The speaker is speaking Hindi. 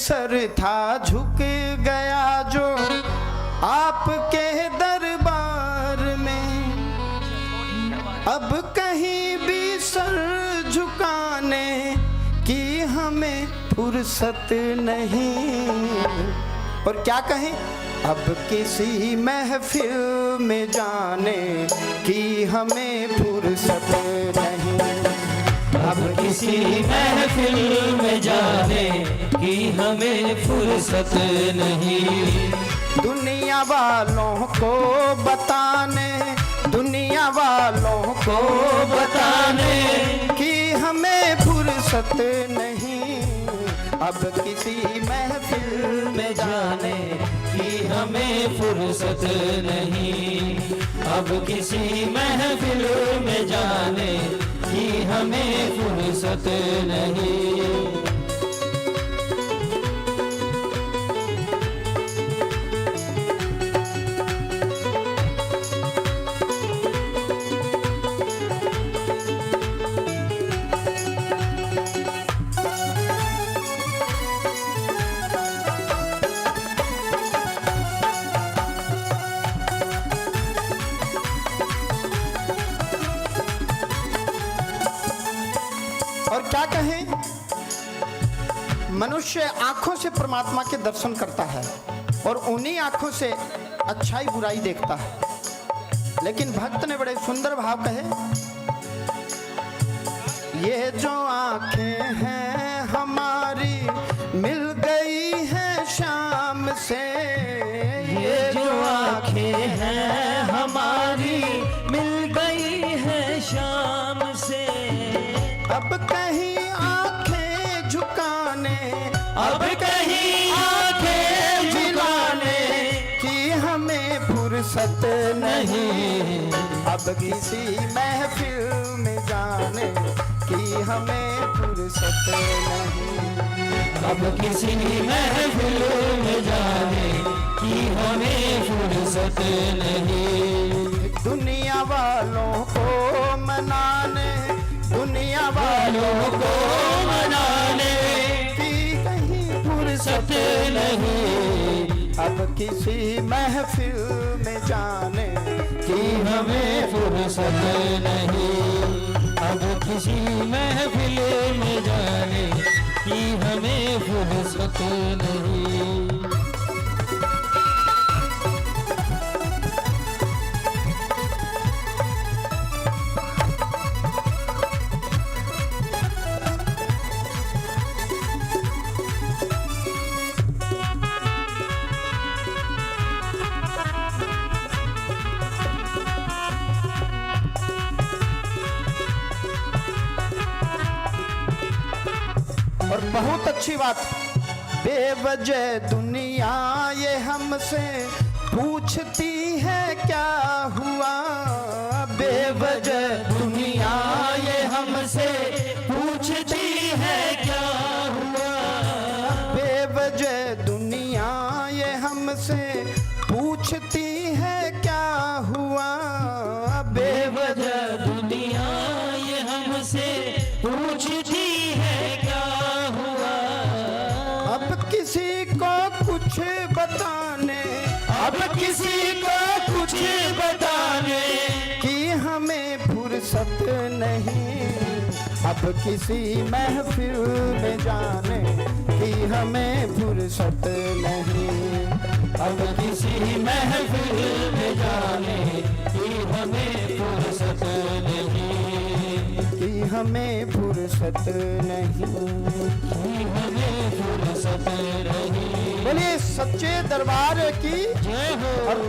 सर था झुक गया जो आपके दरबार में, अब कहीं भी सर झुकाने की हमें फुर्सत नहीं। और क्या कहें, अब किसी महफिल में जाने की हमें फुर्सत नहीं। अब किसी महफिल में जाने की हमें फुर्सत नहीं। दुनिया वालों को बताने, दुनिया वालों को बताने कि हमें फुर्सत नहीं। अब किसी महफिल में जाने कि हमें फुर्सत नहीं। अब किसी महफिल में जाने की हमें फुर्सत नहीं। और क्या कहें, मनुष्य आंखों से परमात्मा के दर्शन करता है और उन्हीं आंखों से अच्छाई बुराई देखता है। लेकिन भक्त ने बड़े सुंदर भाव कहे, ये जो आंखें हैं हमारी मिल गई हैं शाम से, ये जो आंखें हैं हमारी मिल गई हैं शाम से। अब कहीं आंखें झुकाने, अब कहीं आंखें झुकाने की हमें फुर्सत नहीं। अब किसी महफिल में जाने की हमें फुर्सत नहीं। अब किसी महफिल में जाने की हमें फुर्सत नहीं। दुनिया वालों को मनाने, दुनिया वालों को मनाने की कहीं फुर्सत नहीं। अब किसी महफिल में जाने कि हमें फुर्सत नहीं। अब किसी महफिल में जाने की हमें फुर्सत नहीं। और बहुत अच्छी बात, बेवजह दुनिया ये हमसे पूछती है क्या हुआ। बेवजह दुनिया ये हमसे पूछती है क्या हुआ। बेवजह दुनिया ये हमसे पूछती है क्या हुआ। बेवजह दुनिया ये हमसे पूछती है क्या हुआ। अब किसी को कुछ बताने, अब किसी को कुछ बताने कि हमें फुर्सत नहीं। अब किसी महफिल में जाने की हमें फुर्सत नहीं। अब किसी महफिल में जाने की हमें फुर्सत नहीं। कि हमें फुर्सत नहीं। कि हमें फुर्सत नहीं। बोलिए सच्चे दरबार की जय हो। और